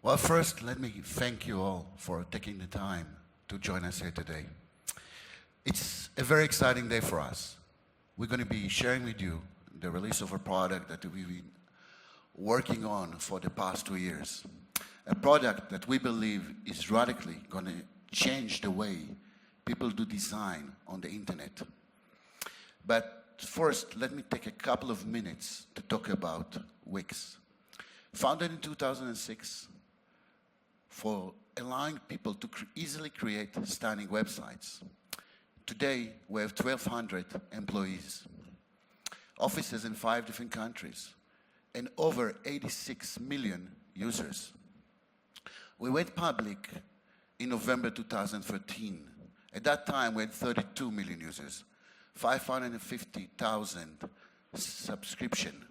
Well, first, let me thank you all for taking the time to join us here today. It's a very exciting day for us. We're going to be sharing with you the release of a product that we've been working on for the past 2 years. A product that we believe is radically going to change the way people do design on the internet. But first, let me take a couple of minutes to talk about Wix. Founded in 2006 for allowing people to easily create stunning websites. Today, we have 1,200 employees, offices in 5 different countries, and over 86 million users. We went public in November 2013. At that time, we had 32 million users, 550,000 subscription.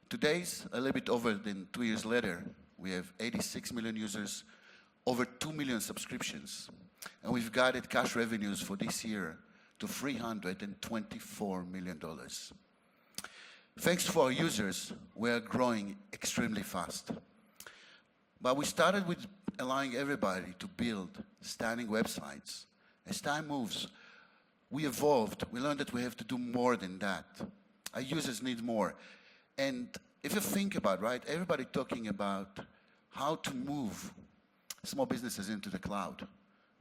Today's, a little bit over than 2 years later, we have 86 million users, over 2 million subscriptions, and we've guided cash revenues for this year to $324 million. Thanks to our users, we are growing extremely fast. But we started with allowing everybody to build stunning websites. As time moves, we evolved. We learned that we have to do more than that. Our users need more. And if you think about, right, everybody talking about how to move small businesses into the cloud.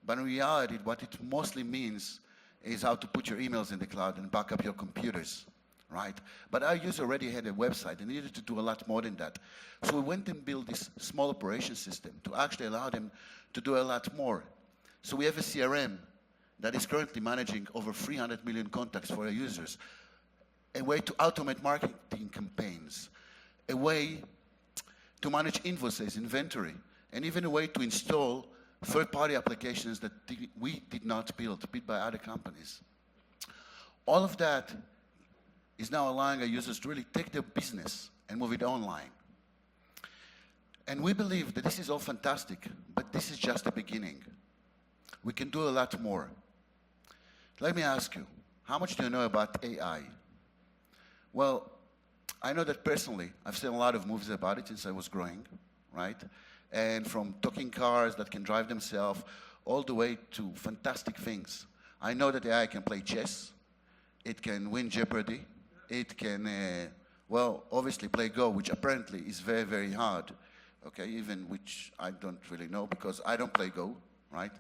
But in reality, what it mostly means is how to put your emails in the cloud and back up your computers, right? But our user already had a website and needed to do a lot more than that. So we went and built this small operation system to actually allow them to do a lot more. So we have a CRM that is currently managing over 300 million contacts for our users, a way to automate marketing campaigns, a way to manage invoices, inventory, and even a way to install third-party applications that we did not build by other companies. All of that is now allowing our users to really take their business and move it online. And we believe that this is all fantastic, but this is just the beginning. We can do a lot more. Let me ask you, how much do you know about AI? Well, I know that personally, I've seen a lot of movies about it since I was growing, right? And from talking cars that can drive themselves all the way to fantastic things. I know that AI can play chess, it can win Jeopardy, it can, well, obviously play Go, which apparently is very, very hard, okay, even which I don't really know because I don't play Go, right?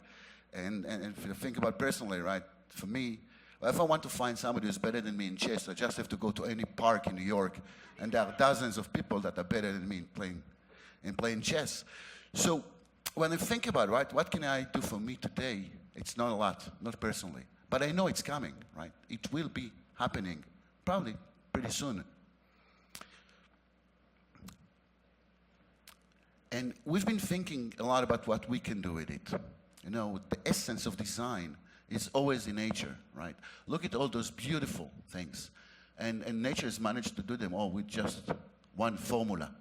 And if you think about personally, right, for me, if I want to find somebody who's better than me in chess, I just have to go to any park in New York, and there are dozens of people that are better than me in playing chess. So when I think about, right, what can I do for me today? It's not a lot, not personally. But I know it's coming, right? It will be happening, probably pretty soon. And we've been thinking a lot about what we can do with it. You know, the essence of design is always in nature, right? Look at all those beautiful things. And nature has managed to do them all with just one formula.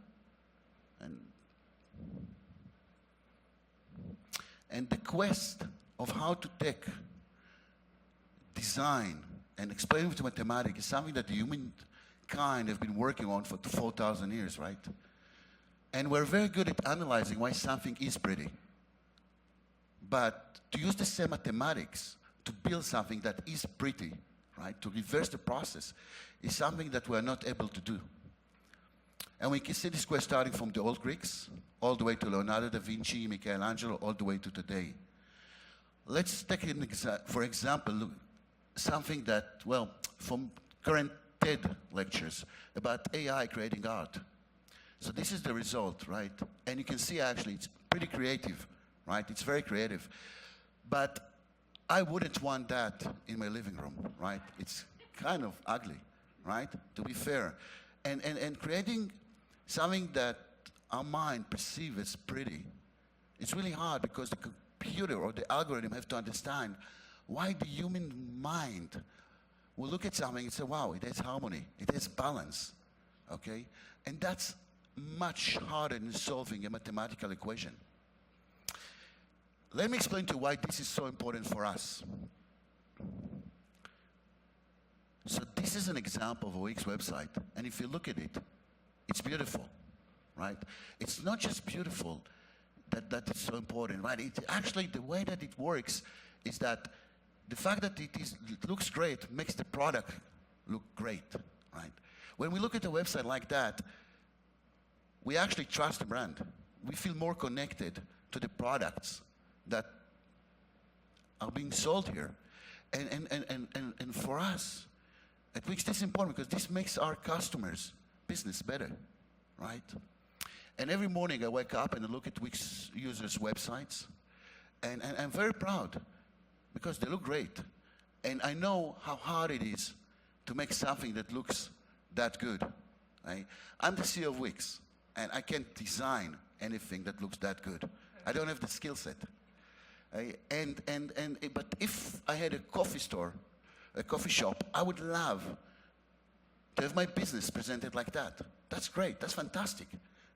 And the quest of how to take design and explain it with mathematics is something that the humankind have been working on for 4,000 years, right? And we're very good at analyzing why something is pretty. But to use the same mathematics to build something that is pretty, right, to reverse the process, is something that we're not able to do. And we can see this quest starting from the old Greeks, all the way to Leonardo da Vinci, Michelangelo, all the way to today. Let's take for example, something that, well, from current TED lectures about AI creating art. So this is the result, right? And you can see actually it's pretty creative, right? It's very creative. But I wouldn't want that in my living room, right? It's kind of ugly, right? To be fair. And creating something that our mind perceives as pretty, it's really hard because the computer or the algorithm have to understand why the human mind will look at something and say, wow, it has harmony, it has balance, okay? And that's much harder than solving a mathematical equation. Let me explain to you why this is so important for us. So this is an example of a Wix website, and if you look at it, it's beautiful, right? It's not just beautiful that it's so important, right? It actually, the way that it works is that the fact that it looks great makes the product look great, right? When we look at a website like that, we actually trust the brand. We feel more connected to the products that are being sold here. And for us, at Wix, this is important because this makes our customers' business better, right? And every morning I wake up and I look at Wix users' websites, and I'm very proud because they look great. And I know how hard it is to make something that looks that good, right? I'm the CEO of Wix, and I can't design anything that looks that good. I don't have the skill set. But if I had a coffee store, a coffee shop, I would love to have my business presented like that. That's great, that's fantastic.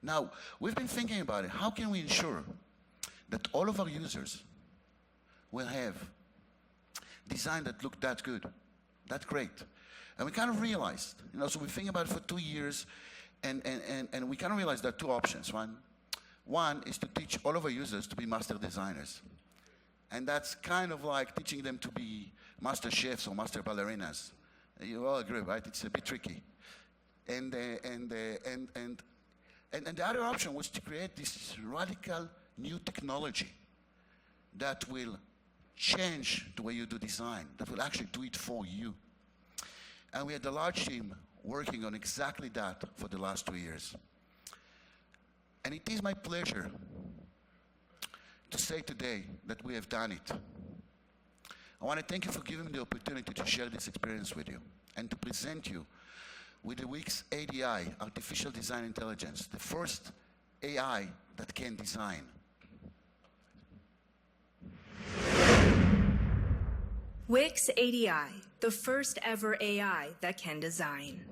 Now, we've been thinking about it. How can we ensure that all of our users will have design that look that good, that great? And we kind of realized, so we think about it for 2 years, and we kind of realized there are two options. One is to teach all of our users to be master designers. And that's kind of like teaching them to be master chefs or master ballerinas. You all agree, right? It's a bit tricky. And the other option was to create this radical new technology that will change the way you do design, that will actually do it for you. And we had a large team working on exactly that for the last 2 years. And it is my pleasure to say today that we have done it. I want to thank you for giving me the opportunity to share this experience with you and to present you with the Wix ADI, Artificial Design Intelligence, the first AI that can design. Wix ADI, the first ever AI that can design.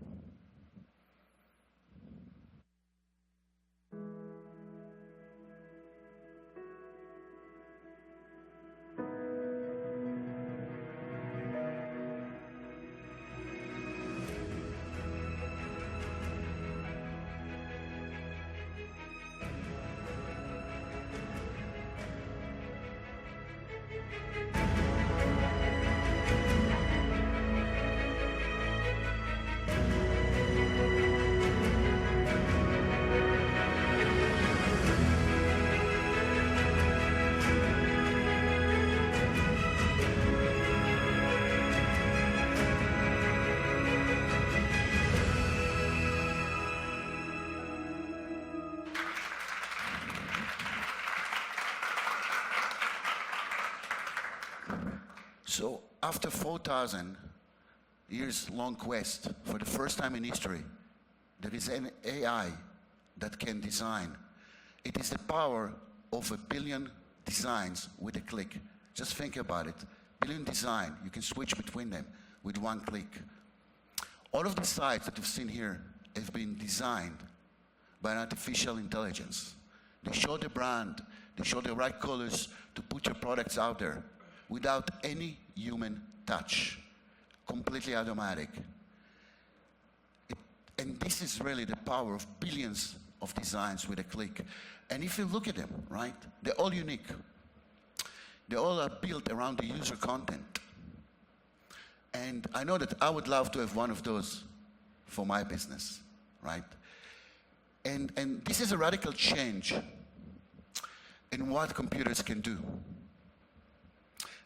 So after 4,000 years long quest, for the first time in history, there is an AI that can design. It is the power of 1 billion designs with a click. Just think about it. 1 billion design, you can switch between them with one click. All of the sites that you've seen here have been designed by an artificial intelligence. They show the brand, they show the right colors to put your products out there without any human touch, completely automatic. And this is really the power of billions of designs with a click. And if you look at them, right, they're all unique. They all are built around the user content. And I know that I would love to have one of those for my business, right? And this is a radical change in what computers can do.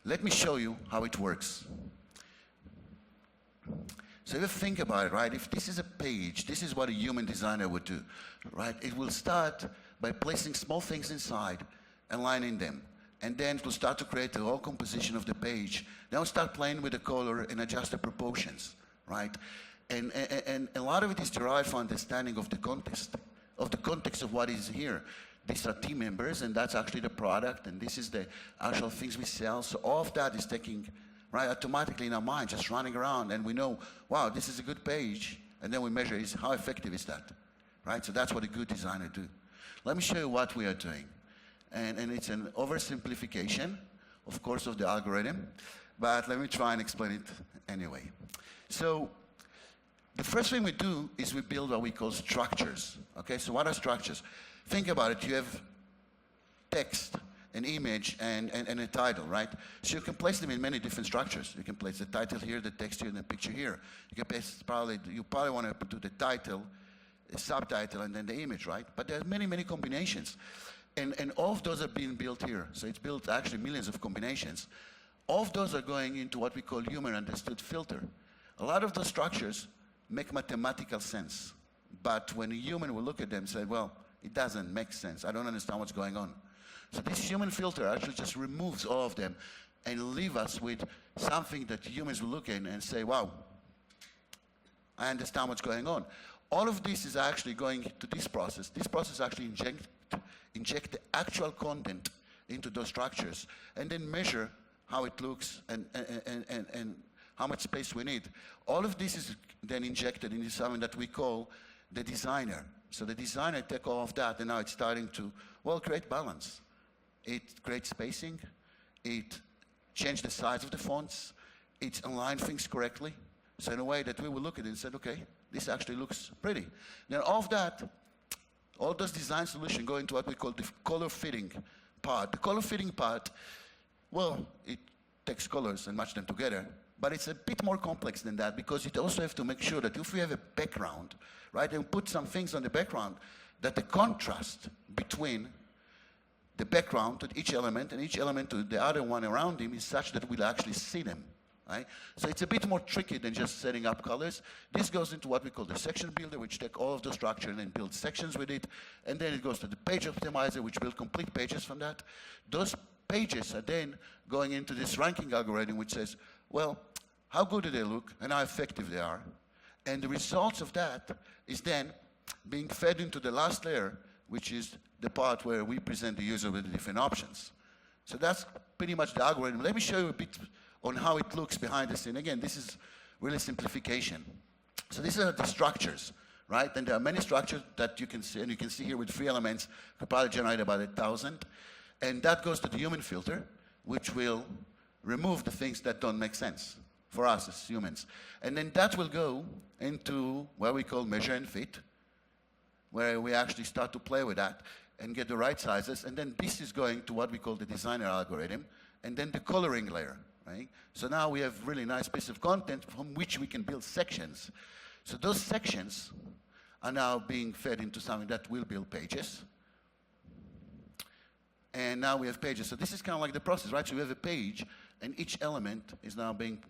Let me show you how it works. So if you think about it, right, if this is a page, this is what a human designer would do, right? It will start by placing small things inside and lining them. And then it will start to create the whole composition of the page. Then we'll start playing with the color and adjust the proportions, right? And a lot of it is derived from understanding of the context of what is here. These are team members, and that's actually the product, and this is the actual things we sell. So all of that is taking, right, automatically in our mind, just running around, and we know, wow, this is a good page, and then we measure how effective is that, right? So that's what a good designer do. Let me show you what we are doing. And it's an oversimplification, of course, of the algorithm, but let me try and explain it anyway. So the first thing we do is we build what we call structures. Okay, so what are structures? Think about it. You have text, an image, and a title, right? So you can place them in many different structures. You can place the title here, the text here, and the picture here. You can place you probably want to do the title, the subtitle, and then the image, right? But there are many, many combinations. And all of those are being built here. So it's built actually millions of combinations. All of those are going into what we call human understood filter. A lot of those structures make mathematical sense. But when a human will look at them and say, well, it doesn't make sense. I don't understand what's going on. So this human filter actually just removes all of them and leave us with something that humans will look in and say, wow, I understand what's going on. All of this is actually going to this process. This process actually inject the actual content into those structures and then measure how it looks and how much space we need. All of this is then injected into something that we call the designer. So the designer takes all of that and now it's starting to, well, create balance. It creates spacing, it changes the size of the fonts, it aligns things correctly. So in a way that we will look at it and say, okay, this actually looks pretty. Then all of that, all those design solutions go into what we call the color fitting part. The color fitting part, well, it takes colors and match them together, but it's a bit more complex than that because you also have to make sure that if we have a background, right, and put some things on the background, that the contrast between the background to each element and each element to the other one around him is such that we'll actually see them. Right? So it's a bit more tricky than just setting up colors. This goes into what we call the section builder, which takes all of the structure and then builds sections with it. And then it goes to the page optimizer, which builds complete pages from that. Those pages are then going into this ranking algorithm, which says, well, how good do they look and how effective they are? And the results of that is then being fed into the last layer, which is the part where we present the user with the different options. So that's pretty much the algorithm. Let me show you a bit on how it looks behind the scene. Again, this is really simplification. So these are the structures, right? And there are many structures that you can see, and you can see here with 3 elements, could probably generate about 1,000. And that goes to the human filter, which will remove the things that don't make sense for us as humans. And then that will go into what we call measure and fit, where we actually start to play with that and get the right sizes. And then this is going to what we call the designer algorithm, and then the coloring layer. Right? So now we have really nice piece of content from which we can build sections. So those sections are now being fed into something that will build pages. And now we have pages. So this is kind of like the process, right? So we have a page, and each element is now being,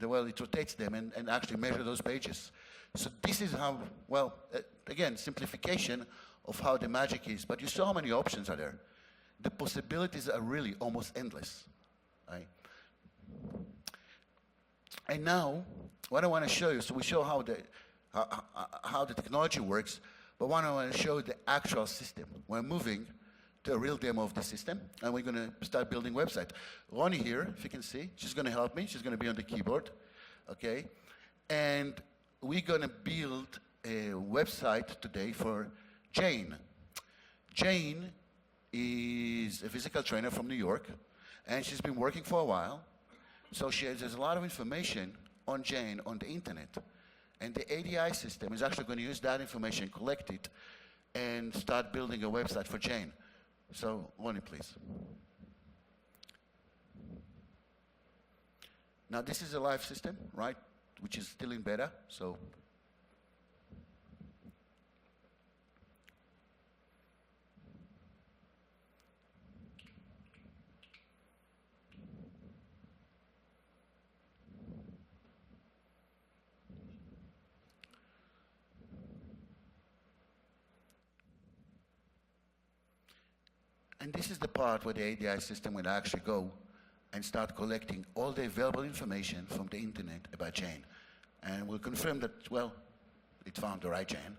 well, it rotates them and actually measure those pages. So this is how, well, again, simplification of how the magic is. But you saw how many options are there. The possibilities are really almost endless. Right? And now, what I want to show you, so we show how the technology works, but what I want to show you the actual system. We're moving to a real demo of the system, and we're going to start building website. Ronnie here, if you can see, she's going to help me. She's going to be on the keyboard, okay? And we're going to build a website today for Jane. Jane is a physical trainer from New York, and she's been working for a while. So there's a lot of information on Jane on the internet. And the ADI system is actually going to use that information, collect it, and start building a website for Jane. So, Ronnie, please. Now, this is a live system, right, which is still in beta. So and this is the part where the ADI system will actually go and start collecting all the available information from the internet about Jane. And we'll confirm that, well, it found the right Jane.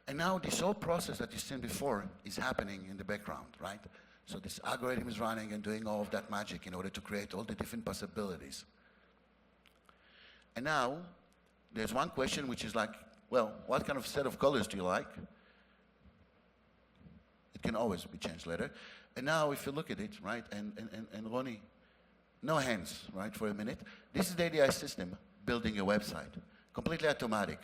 And now this whole process that you've seen before is happening in the background, right? So this algorithm is running and doing all of that magic in order to create all the different possibilities. And now, there's one question which is like, well, what kind of set of colors do you like? It can always be changed later. And now if you look at it, right, and Ronnie no hands, right, for a minute. This is the ADI system building a website, completely automatic.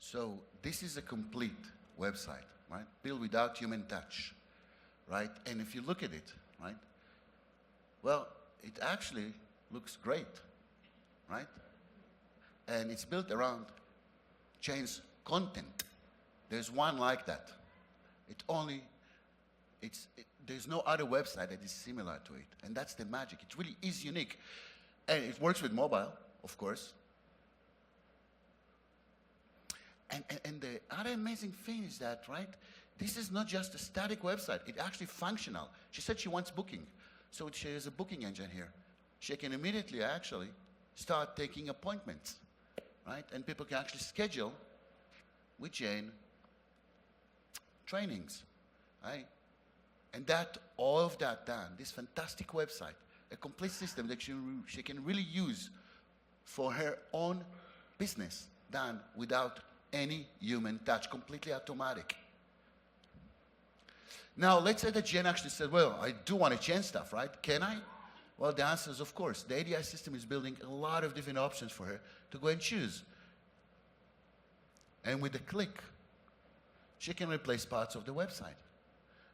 So this is a complete website, right? Built without human touch, right? And if you look at it, right? Well, it actually looks great, right? And it's built around Chain's content. There's one like that. There's no other website that is similar to it. And that's the magic. It really is unique. And it works with mobile, of course. And the other amazing thing is that, right, this is not just a static website. It's actually functional. She said she wants booking. So she has a booking engine here. She can immediately actually start taking appointments, right? And people can actually schedule with Jane trainings, right? And all of that done, this fantastic website, a complete system that she can really use for her own business, done without any human touch, completely automatic. Now, let's say that Jen actually said, well, I do want to change stuff, right? Can I? Well, the answer is of course. The ADI system is building a lot of different options for her to go and choose. And with a click, she can replace parts of the website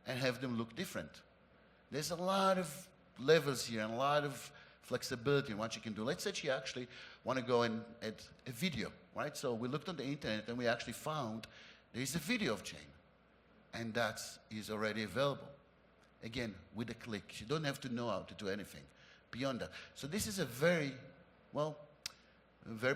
and have them look different. There's a lot of levels here and a lot of flexibility in what she can do. Let's say she actually want to go and add a video, right? So we looked on the internet and we actually found there is a video of Jane, and that is already available. Again, with a click. You don't have to know how to do anything beyond that. So this is a very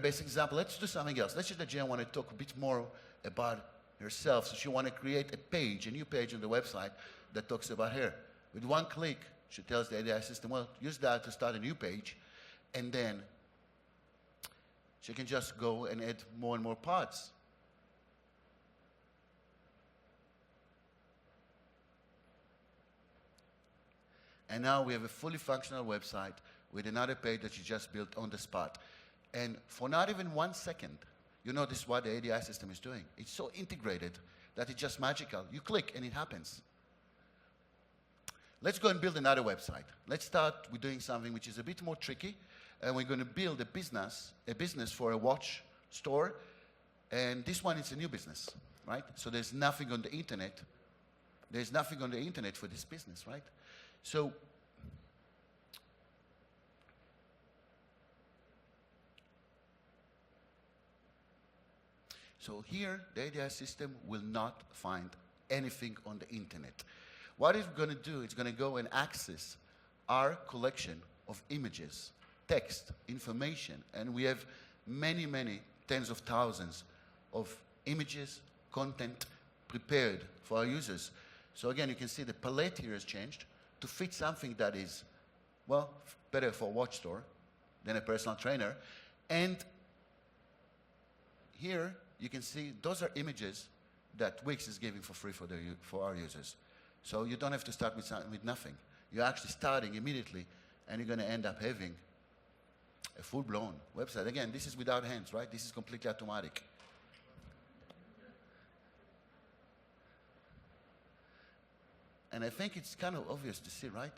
basic example. Let's do something else. Let's say that Jane want to talk a bit more about herself. So she want to create a page, a new page on the website that talks about her. With one click, she tells the ADI system, well, use that to start a new page, and then she can just go and add more and more parts. And now we have a fully functional website with another page that she just built on the spot. And for not even 1 second, you notice what the ADI system is doing. It's so integrated that it's just magical. You click and it happens. Let's go and build another website. Let's start with doing something which is a bit more tricky, and we're going to build a business for a watch store, and this one is a new business, right? So there's nothing on the internet. There's nothing on the internet for this business, right? So here, the ADI system will not find anything on the internet. What it's going to do, it's going to go and access our collection of images, text, information, and we have many, many tens of thousands of images, content prepared for our users. So again, you can see the palette here has changed to fit something that is, well, better for a watch store than a personal trainer. And here you can see those are images that Wix is giving for free for our users. So you don't have to start with nothing. You're actually starting immediately, and you're going to end up having a full-blown website. Again, this is without hands, right? This is completely automatic. And I think it's kind of obvious to see, right?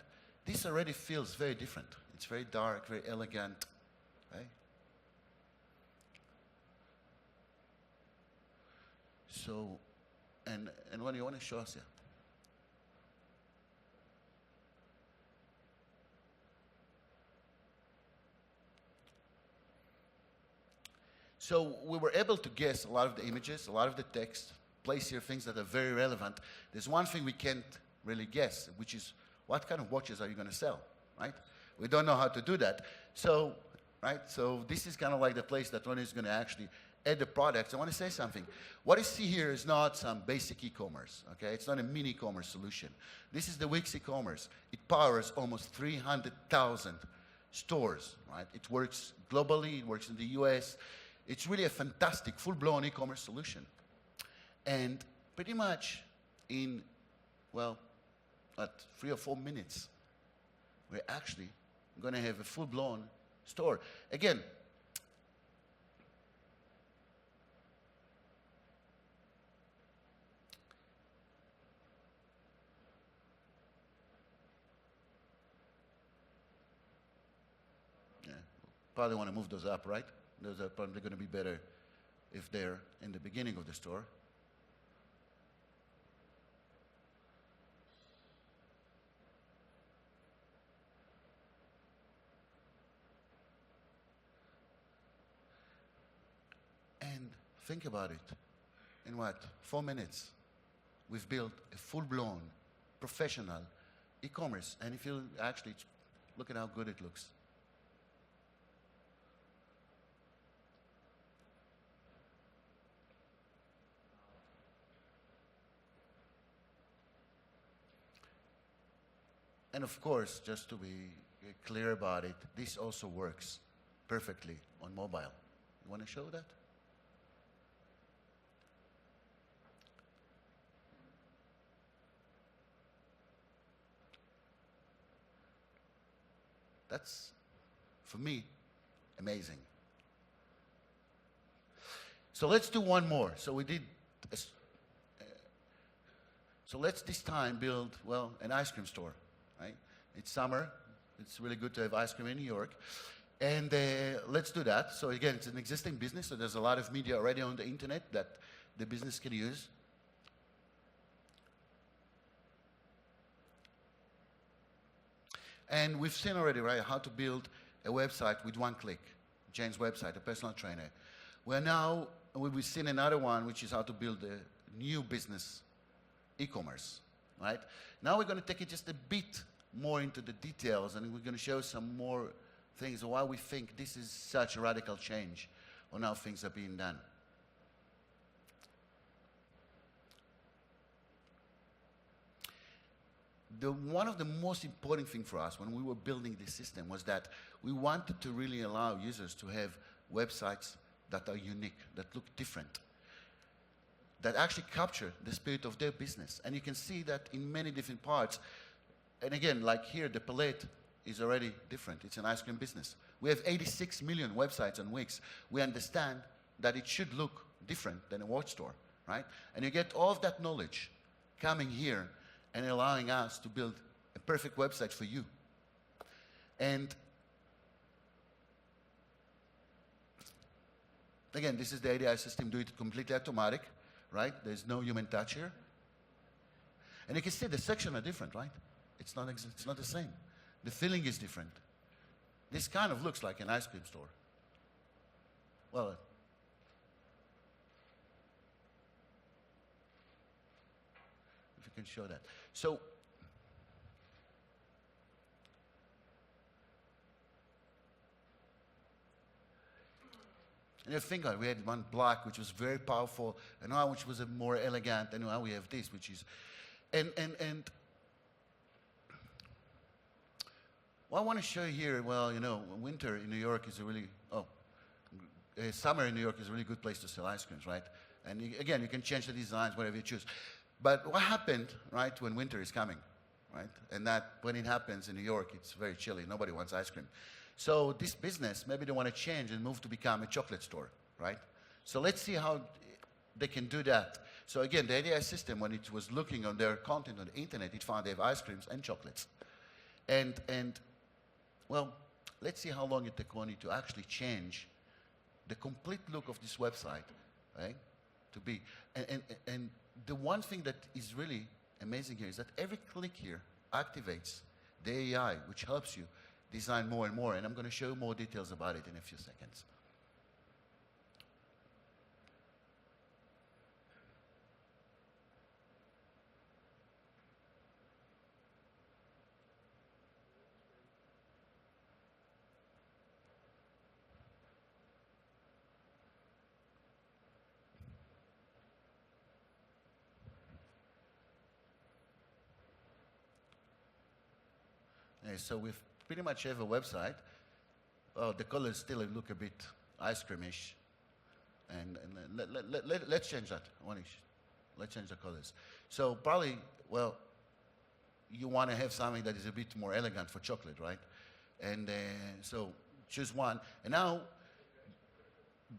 This already feels very different. It's very dark, very elegant, right? So, and what do you want to show us here? So we were able to guess a lot of the images, a lot of the text, place here things that are very relevant. There's one thing we can't really guess, which is what kind of watches are you going to sell, right? We don't know how to do that. So, right, so this is kind of like the place that one is going to actually add the products, I want to say something. What you see here is not some basic e-commerce, okay? It's not a mini e-commerce solution. This is the Wix e-commerce. It powers almost 300,000 stores, right? It works globally, it works in the US. It's really a fantastic, full-blown e-commerce solution. And pretty much in, well, what, 3 or 4 minutes, we're actually going to have a full-blown store. Again, probably want to move those up, right? Those are probably going to be better if they're in the beginning of the store. And think about it. In what? 4 minutes, we've built a full-blown, professional e-commerce. And if you actually look at how good it looks. And of course, just to be clear about it, this also works perfectly on mobile. You want to show that? That's, for me, amazing. So let's do one more. So we did, so let's this time build, well, an ice cream store. Right? It's summer. It's really good to have ice cream in New York. And let's do that. So again, it's an existing business, so there's a lot of media already on the internet that the business can use. And we've seen already, right, how to build a website with one click. Jane's website, a personal trainer. We've seen another one, which is how to build a new business, e-commerce. Right? Now we're going to take it just a bit more into the details, and we're going to show some more things why we think this is such a radical change on how things are being done. One of the most important things for us when we were building this system was that we wanted to really allow users to have websites that are unique, that look different, that actually capture the spirit of their business. And you can see that in many different parts. And again, like here, the palette is already different. It's an ice cream business. We have 86 million websites on Wix. We understand that it should look different than a watch store, right? And you get all of that knowledge coming here and allowing us to build a perfect website for you. And again, this is the ADI system, do it completely automatic. Right? There's no human touch here. And you can see the sections are different, right? It's not the same. The feeling is different. This kind of looks like an ice cream store. Well, if you can show that. So, and you think we had one black, which was very powerful, and now which was a more elegant, and now we have this, which is, and well, I want to show you here, well, you know, winter in New York is a really, summer in New York is a really good place to sell ice creams, right? And again, you can change the designs, whatever you choose. But what happened, right, when winter is coming, right? And that, when it happens in New York, it's very chilly. Nobody wants ice cream. So this business, maybe they want to change and move to become a chocolate store, right? So let's see how they can do that. So again, the ADI system, when it was looking on their content on the internet, it found they have ice creams and chocolates. And well, let's see how long it took Connie to actually change the complete look of this website, right? To be, and the one thing that is really amazing here is that every click here activates the AI, which helps you design more and more. And I'm going to show you more details about it in a few seconds. So we pretty much have a website. Oh, the colors still look a bit ice creamish. And let's change that. Let's change the colors. So probably, well, you want to have something that is a bit more elegant for chocolate, right? And so choose one. And now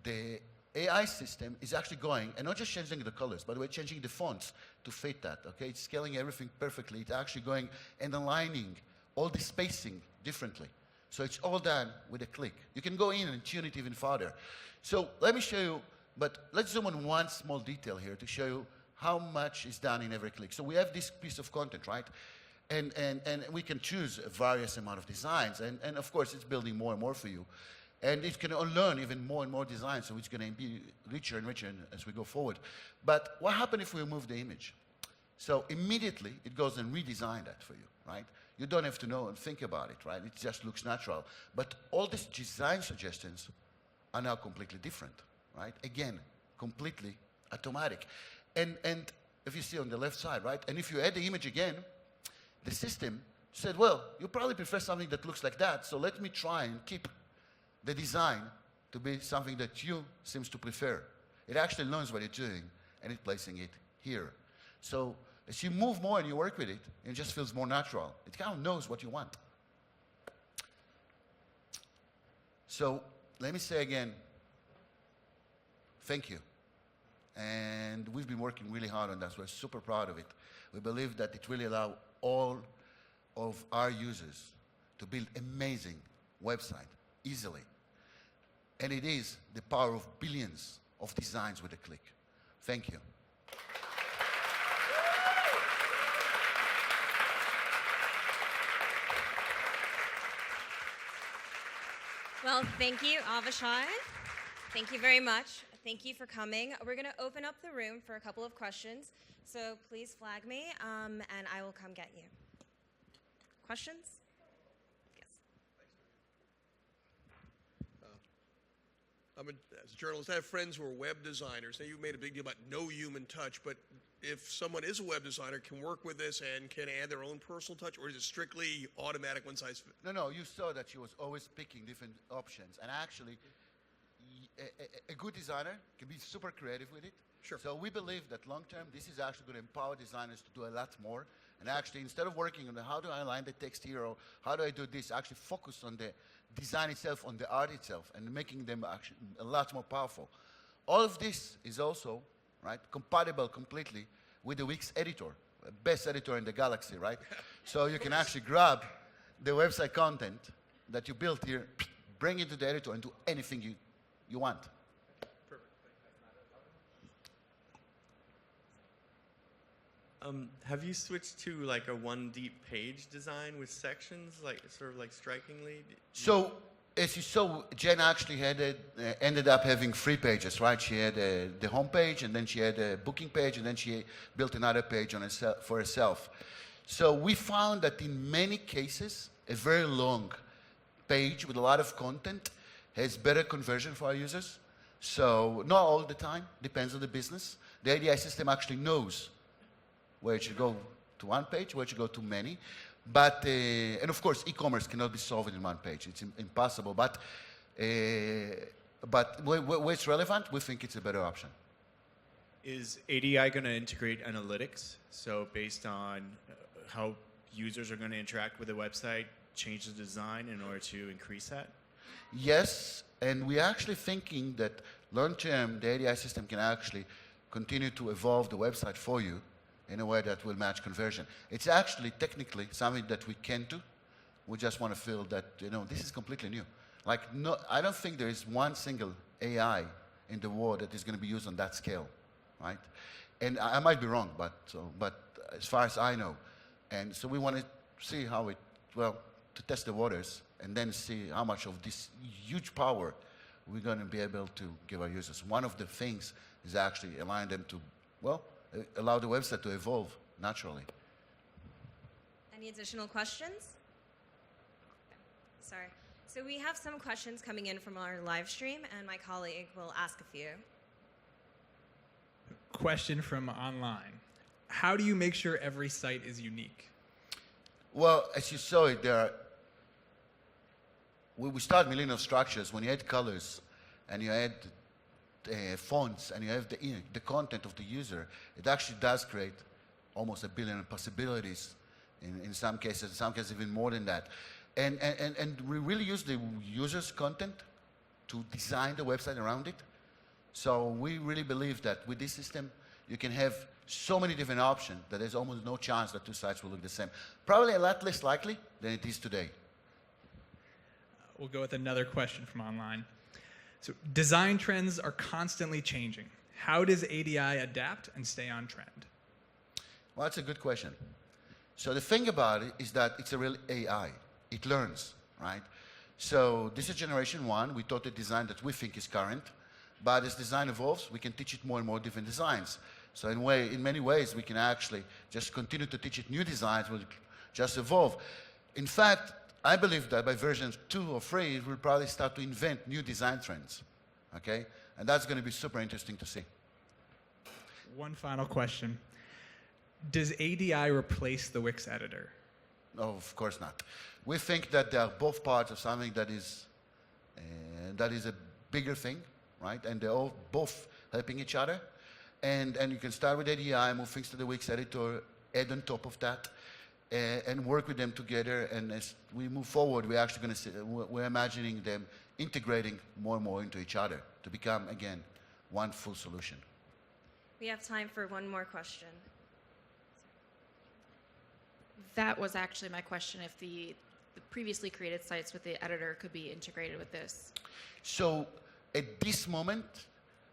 the AI system is actually going, and not just changing the colors, but we're changing the fonts to fit that, okay? It's scaling everything perfectly. It's actually going and aligning all the spacing differently. So it's all done with a click. You can go in and tune it even further. So let me show you, but let's zoom on one small detail here to show you how much is done in every click. So we have this piece of content, right? And we can choose a various amount of designs. And of course, it's building more and more for you. And it can learn even more and more designs, so it's going to be richer and richer as we go forward. But what happens if we remove the image? So immediately, it goes and redesign that for you, right? You don't have to know and think about it, right? It just looks natural. But all these design suggestions are now completely different, right? Again, completely automatic. And if you see on the left side, right? And if you add the image again, the system said, well, you probably prefer something that looks like that, so let me try and keep the design to be something that you seems to prefer. It actually learns what you're doing, and it's placing it here. So as you move more and you work with it, it just feels more natural. It kind of knows what you want. So let me say again, thank you. And we've been working really hard on that. We're super proud of it. We believe that it really allows all of our users to build amazing website easily. And it is the power of billions of designs with a click. Thank you. Well, thank you, Avishai. Thank you very much. Thank you for coming. We're going to open up the room for a couple of questions. So please flag me, and I will come get you. Questions? Yes. As a journalist, I have friends who are web designers. Now, you made a big deal about no human touch, but if someone is a web designer, can work with this and can add their own personal touch, or is it strictly automatic one size fits? No, you saw that she was always picking different options. And actually, a good designer can be super creative with it. Sure. So we believe that long term, this is actually going to empower designers to do a lot more. And actually, instead of working on how do I align the text here or how do I do this, actually focus on the design itself, on the art itself, and making them actually a lot more powerful. All of this is also, right, compatible completely with the Wix editor, best editor in the galaxy, right? So you can actually grab the website content that you built here, bring it to the editor, and do anything you want. Have you switched to like a one deep page design with sections, like sort of like strikingly? So as you saw, Jen actually ended up having 3 pages, right? She had the home page, and then she had a booking page, and then she built another page on for herself. So we found that in many cases, a very long page with a lot of content has better conversion for our users. So not all the time, depends on the business. The ADI system actually knows where it should go to one page, where it should go to many. But, and of course, e-commerce cannot be solved in one page. It's impossible. But where it's relevant, we think it's a better option. Is ADI going to integrate analytics? So based on how users are going to interact with the website, change the design in order to increase that? Yes, and we're actually thinking that long-term, the ADI system can actually continue to evolve the website for you in a way that will match conversion. It's actually technically something that we can do. We just want to feel that, this is completely new. Like, no, I don't think there is one single AI in the world that is going to be used on that scale, right? And I might be wrong, but as far as I know. And so we want to see how it, to test the waters and then see how much of this huge power we're going to be able to give our users. One of the things is actually allowing them to, allow the website to evolve naturally. Any additional questions? Sorry. So we have some questions coming in from our live stream, and my colleague will ask a few. Question from online. How do you make sure every site is unique? Well, as you saw it, we start million of structures. When you add colors and you add fonts and you have the content of the user, it actually does create almost 1 billion possibilities in some cases even more than that. And we really use the user's content to design the website around it. So we really believe that with this system, you can have so many different options that there's almost no chance that two sites will look the same. Probably a lot less likely than it is today. We'll go with another question from online. So design trends are constantly changing. How does ADI adapt and stay on trend? Well, that's a good question. So the thing about it is that it's a real AI. It learns, right? So this is generation 1. We taught a design that we think is current. But as design evolves, we can teach it more and more different designs. So in many ways, we can actually just continue to teach it new designs, will just evolve. In fact, I believe that by version 2 or 3, it will probably start to invent new design trends, okay? And that's going to be super interesting to see. One final question. Does ADI replace the Wix editor? No, of course not. We think that they are both parts of something that is a bigger thing, right? And they're all both helping each other. And you can start with ADI, move things to the Wix editor, add on top of that, and work with them together. And as we move forward, we're actually going to we're imagining them integrating more and more into each other to become, again, one full solution. We have time for one more question. That was actually my question, if the previously created sites with the editor could be integrated with this. So at this moment,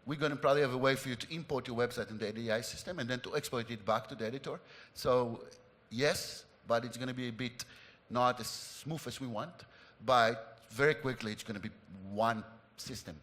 we're going to probably have a way for you to import your website in the ADI system and then to export it back to the editor. So yes, but it's going to be a bit not as smooth as we want, but very quickly it's going to be one system.